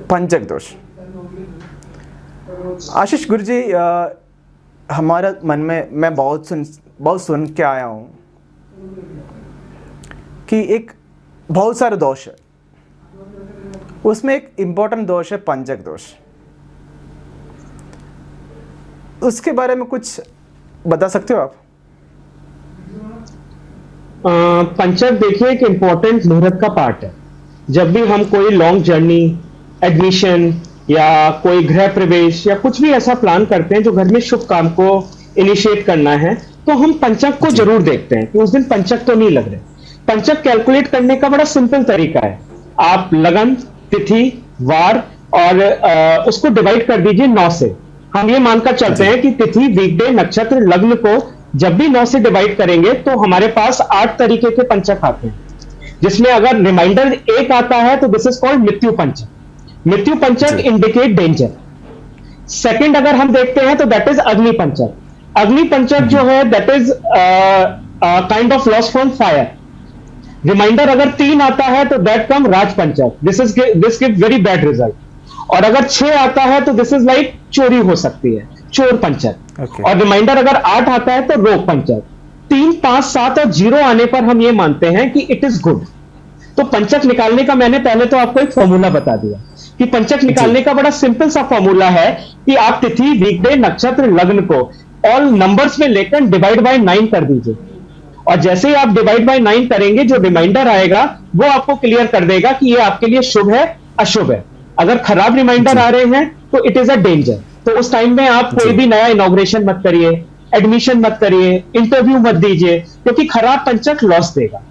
पंचक दोष। आशीष गुरुजी, हमारा मन में मैं बहुत सुन के आया हूँ कि एक बहुत सारे दोष है, उसमें एक इम्पोर्टेंट दोष है पंचक दोष। उसके बारे में कुछ बता सकते हो आप? पंचक देखिए एक इम्पोर्टेंट मुहूर्त का पार्ट है। जब भी हम कोई लॉन्ग जर्नी, एडमिशन या कोई गृह प्रवेश या कुछ भी ऐसा प्लान करते हैं जो घर में शुभ काम को इनिशिएट करना है, तो हम पंचक को जरूर देखते हैं कि उस दिन पंचक तो नहीं लग रहे। पंचक कैलकुलेट करने का बड़ा सिंपल तरीका है। आप लगन, तिथि, वार और उसको डिवाइड कर दीजिए 9 से। हम ये मानकर चलते हैं कि तिथि, वीकडे, नक्षत्र, लग्न को जब भी 9 से डिवाइड करेंगे तो हमारे पास 8 तरीके के पंचक आते हैं, जिसमें अगर रिमाइंडर 1 आता है तो दिस इज कॉल्ड मृत्यु पंचक। मृत्यु पंचक इंडिकेट डेंजर। सेकंड अगर हम देखते हैं तो दैट इज अग्नि पंचक। अग्नि पंचक जो है that is kind of loss from fire. Remainder अगर 3 आता है तो दैट कम राज पंचक, this give very bad result. और अगर 6 आता है तो दिस इज लाइक चोरी हो सकती है, चोर पंचक। और रिमाइंडर अगर 8 आता है तो रोग पंचक। 3, 5, 7 और 0 आने पर हम ये मानते हैं कि इट इज गुड। तो पंचक निकालने का मैंने पहले तो आपको एक फॉर्मूला बता दिया कि पंचक निकालने का बड़ा सिंपल सा फॉर्मूला है कि आप तिथि, वीकडे, नक्षत्र, लग्न को ऑल नंबर्स में लेकर डिवाइड बाय 9 कर दीजिए। और जैसे ही आप डिवाइड बाय 9 करेंगे, जो रिमाइंडर आएगा वो आपको क्लियर कर देगा कि ये आपके लिए शुभ है, अशुभ है। अगर खराब रिमाइंडर आ रहे हैं तो इट इज अ डेंजर। तो उस टाइम में आप कोई भी नया इनॉग्रेशन मत करिए, एडमिशन मत करिए, इंटरव्यू मत दीजिए, क्योंकि खराब पंचक लॉस देगा।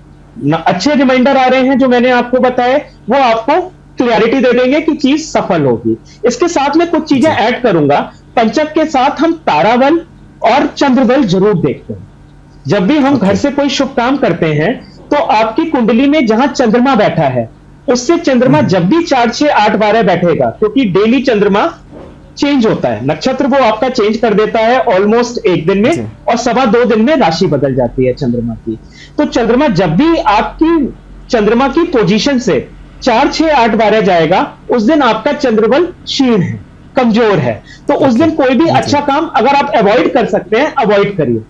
अच्छे रिमाइंडर आ रहे हैं जो मैंने आपको बताए, वो आपको क्लियरिटी दे देंगे कि चीज सफल होगी। इसके साथ में कुछ चीजें ऐड करूंगा। पंचक के साथ हम ताराबल और चंद्रबल जरूर देखते हैं। जब भी हम घर से कोई शुभ काम करते हैं तो आपकी कुंडली में जहां चंद्रमा बैठा है, उससे चंद्रमा जब भी 4, 6, 8, 12 बैठेगा, क्योंकि डेली चंद्रमा चेंज होता है, नक्षत्र वो आपका चेंज कर देता है ऑलमोस्ट 1 दिन में, और 2.25 दिन में राशि बदल जाती है चंद्रमा की। तो चंद्रमा जब भी आपकी चंद्रमा की पोजीशन से 4, 6, 8, 12 जाएगा, उस दिन आपका चंद्रबल क्षीण है, कमजोर है। तो उस दिन कोई भी अच्छा काम अगर आप अवॉइड कर सकते हैं, अवॉइड करिए।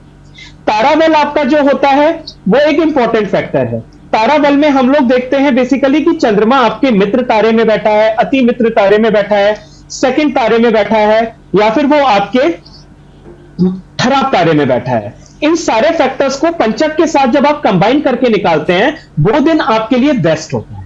ताराबल आपका जो होता है वो एक इंपॉर्टेंट फैक्टर है। ताराबल में हम लोग देखते हैं बेसिकली कि चंद्रमा आपके मित्र तारे में बैठा है, अति मित्र तारे में बैठा है, सेकंड तारे में बैठा है, या फिर वो आपके खराब तारे में बैठा है। इन सारे फैक्टर्स को पंचक के साथ जब आप कंबाइन करके निकालते हैं, वो दिन आपके लिए बेस्ट होता है।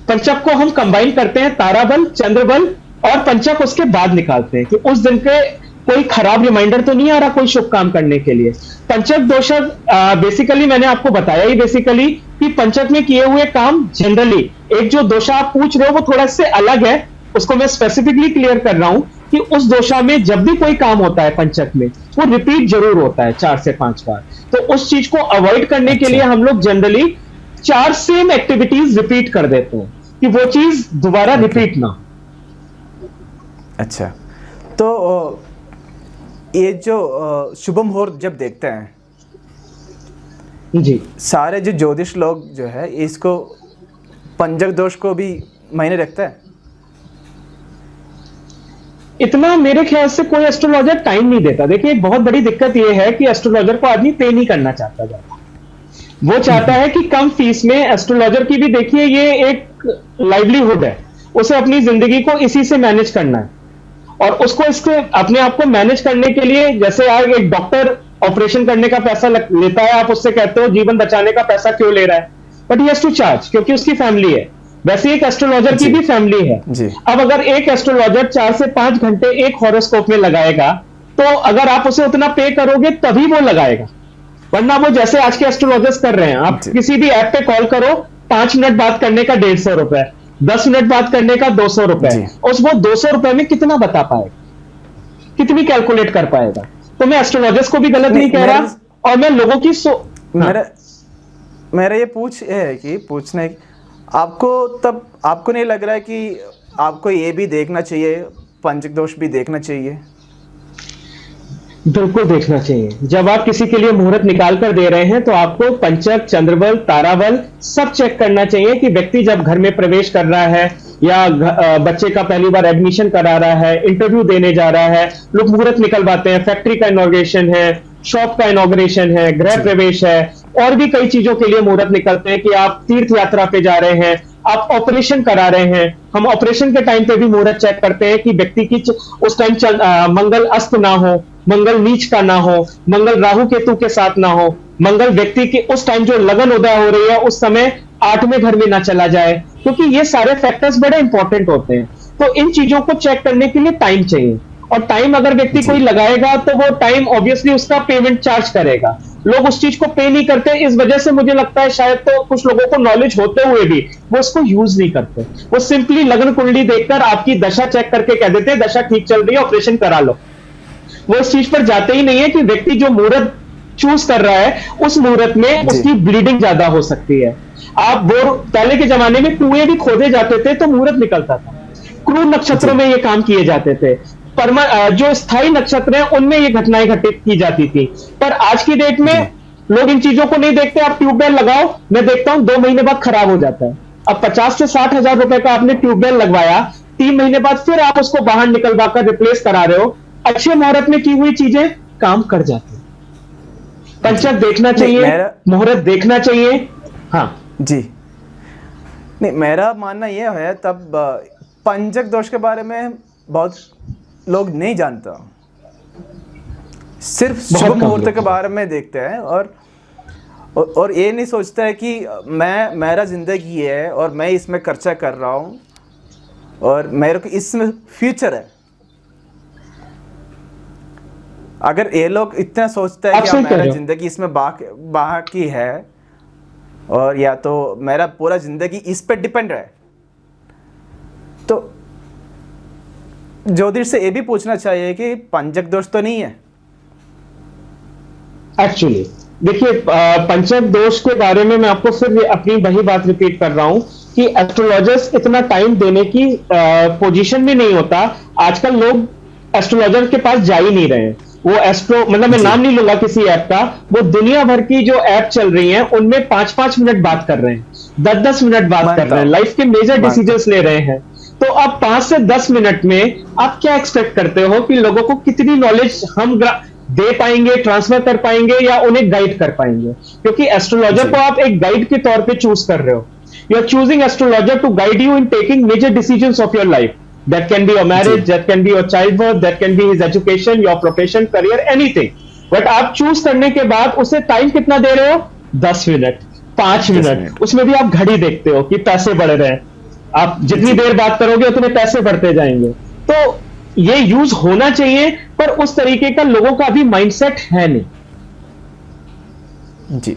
पंचक को हम कंबाइन करते हैं, ताराबल, चंद्रबल और पंचक उसके बाद निकालते हैं कि उस दिन के कोई खराब रिमाइंडर तो नहीं आ रहा कोई शुभ काम करने के लिए। पंचक दोषक बेसिकली मैंने आपको बताया ही बेसिकली कि पंचक में किए हुए काम जनरली, एक जो दोषा आप पूछ रहे हो वो थोड़ा से अलग है, उसको मैं स्पेसिफिकली क्लियर कर रहा हूं कि उस दोषा में जब भी कोई काम होता है पंचक में, वो रिपीट जरूर होता है 4 से 5 बार। तो उस चीज को अवॉइड करने के लिए हम लोग जनरली 4 सेम एक्टिविटीज रिपीट कर देते हैं कि वो चीज दोबारा रिपीट ना। अच्छा, तो ये जो शुभ मुहूर्त जब देखते हैं जी, सारे जो ज्योतिष लोग जो है इसको पंचक दोष को भी मायने रखता है। इतना मेरे ख्याल से कोई एस्ट्रोलॉजर टाइम नहीं देता। देखिए एक बहुत बड़ी दिक्कत यह है कि एस्ट्रोलॉजर को आदमी पे नहीं करना चाहता ज्यादा। वो चाहता है कि कम फीस में, एस्ट्रोलॉजर की भी देखिए ये एक लाइवलीहुड है, उसे अपनी जिंदगी को इसी से मैनेज करना है। और उसको इसके अपने आप को मैनेज करने के लिए, जैसे यार एक डॉक्टर ऑपरेशन करने का पैसा लेता है, आप उससे कहते हो जीवन बचाने का पैसा क्यों ले रहा है, but he has to charge क्योंकि उसकी फैमिली है। वैसे एक एस्ट्रोलॉजर की भी फैमिली है। अब अगर एक एस्ट्रोलॉजर 4 से 5 घंटे एक हॉरोस्कोप में लगाएगा, तो अगर आप उसे उतना पे करोगे तभी वो लगाएगा, वरना वो जैसे आज के एस्ट्रोलॉजर्स कर रहे हैं, आप किसी भी ऐप पे कॉल करो, 5 मिनट बात करने का 150 रुपए, 10 मिनट बात करने का 200 रुपए, उस वो 200 रुपए में कितना बता पाएगा, कितनी कैलकुलेट कर पाएगा। तो मैं एस्ट्रोलॉजर्स को भी गलत नहीं कह रहा, और मैं लोगों की मेरा ये पूछना है कि आपको नहीं लग रहा है कि आपको ये भी देखना चाहिए, पंचक दोष भी देखना चाहिए? बिल्कुल देखना चाहिए। जब आप किसी के लिए मुहूर्त निकाल कर दे रहे हैं तो आपको पंचक, चंद्रबल, ताराबल सब चेक करना चाहिए कि व्यक्ति जब घर में प्रवेश कर रहा है, या बच्चे का पहली बार एडमिशन करा रहा है, इंटरव्यू देने जा रहा है, लोग मुहूर्त निकलवाते हैं। फैक्ट्री का इनॉग्रेशन है, शॉप का इनॉग्रेशन है, गृह प्रवेश है, और भी कई चीजों के लिए मुहूर्त निकलते हैं कि आप तीर्थ यात्रा पे जा रहे हैं, आप ऑपरेशन करा रहे हैं। हम ऑपरेशन के टाइम पे भी मुहूर्त चेक करते हैं कि व्यक्ति की उस टाइम मंगल अस्त ना हो, मंगल नीच का ना हो, मंगल राहु केतु के साथ ना हो, मंगल व्यक्ति की उस टाइम जो लगन उदय हो रही है उस समय 8वें घर में ना चला जाए, क्योंकि ये सारे फैक्टर्स बड़े इंपॉर्टेंट होते हैं। तो इन चीजों को चेक करने के लिए टाइम चाहिए, और टाइम अगर व्यक्ति कोई लगाएगा तो वो टाइम ऑब्वियसली उसका पेमेंट चार्ज करेगा। लोग उस चीज को पे नहीं करते, इस वजह से मुझे लगता है शायद तो कुछ लोगों को नॉलेज होते हुए भी वो उसको यूज नहीं करते। वो सिंपली लगन कुंडली देखकर आपकी दशा चेक करके कह देते हैं दशा ठीक चल रही है, ऑपरेशन करा लो। वो इस चीज पर जाते ही नहीं है कि व्यक्ति जो मुहूर्त चूज कर रहा है उस मुहूर्त में उसकी ब्लीडिंग ज्यादा हो सकती है। आप वो पहले के जमाने में कुएं भी खोदे जाते थे तो मुहूर्त निकलता था। क्रूर नक्षत्रों में ये काम किए जाते थे, जो स्थायी नक्षत्र हैं उनमें ये घटनाएं घटित की जाती थी। पर आज की डेट में लोग इन चीजों को नहीं देखते। आप ट्यूबवेल लगाओ, मैं देखता हूं 2 महीने बाद खराब हो जाता है। अब 50 से 60 हजार रुपए का आपने ट्यूबवेल लगवाया, 3 महीने बाद फिर आप उसको बाहर निकलवा कर रिप्लेस करा रहे हो। अच्छे मुहूर्त में की हुई चीजें काम कर जाती है। पंचक देखना चाहिए, मुहूर्त देखना चाहिए। हाँ जी, नहीं मेरा मानना यह है, तब पंचक दोष के बारे में बहुत लोग नहीं जानता, सिर्फ शुभ मुहूर्त के बारे में देखते हैं, और ये नहीं सोचता है कि मेरा ज़िंदगी है और मैं इसमें खर्चा कर रहा हूँ और मेरे को इसमें फ्यूचर है। अगर ये लोग इतना सोचता है कि मेरा ज़िंदगी इसमें बाकी है और या तो मेरा पूरा ज़िंदगी इस पे डिपेंड है, तो ज्योतिष से ये भी पूछना चाहिए कि पंचक दोष तो नहीं है। एक्चुअली देखिए, पंचक दोष के बारे में मैं आपको फिर अपनी वही बात रिपीट कर रहा हूं कि एस्ट्रोलॉजर्स इतना टाइम देने की पोजीशन में नहीं होता। आजकल लोग एस्ट्रोलॉजर के पास जा ही नहीं रहे हैं। वो मतलब मैं नाम नहीं लूंगा किसी ऐप का, वो दुनिया भर की जो ऐप चल रही हैं उनमें 5-5 मिनट बात कर रहे हैं, 10-10 मिनट बात कर रहे हैं, लाइफ के मेजर डिसीजंस ले रहे हैं। तो अब 5 से 10 मिनट में आप क्या एक्सपेक्ट करते हो कि लोगों को कितनी नॉलेज हम दे पाएंगे, ट्रांसफर कर पाएंगे, या उन्हें गाइड कर पाएंगे? क्योंकि एस्ट्रोलॉजर को आप एक गाइड के तौर पे चूज कर रहे हो। You are choosing astrologer to guide you in taking major decisions of your life. That can be your marriage, that can be your child birth, that can be his education, your profession, career, anything. But आप choose करने के बाद उसे time कितना दे रहे हो? 10 minute, 5 minute. उसमें भी आप घड़ी देखते हो कि पैसे बढ़ रहे हैं। आप जितनी देर बात करोगे उतने पैसे बढ़ते जाएंगे। तो ये यूज होना चाहिए, पर उस तरीके का लोगों का अभी माइंडसेट है नहीं। जी,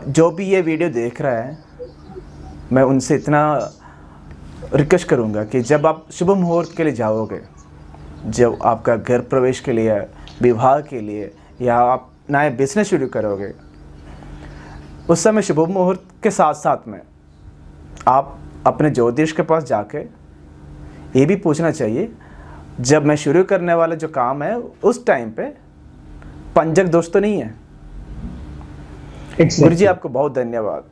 जो भी ये वीडियो देख रहा है, मैं उनसे इतना रिक्वेस्ट करूंगा कि जब आप शुभ मुहूर्त के लिए जाओगे, जब आपका घर प्रवेश के लिए, विवाह के लिए, या आप नए बिजनेस शुरू करोगे, उस समय शुभ मुहूर्त के साथ साथ में आप अपने ज्योतिष के पास जाके ये भी पूछना चाहिए, जब मैं शुरू करने वाला जो काम है उस टाइम पे पंचक दोष तो नहीं है। गुरु जी, आपको बहुत धन्यवाद।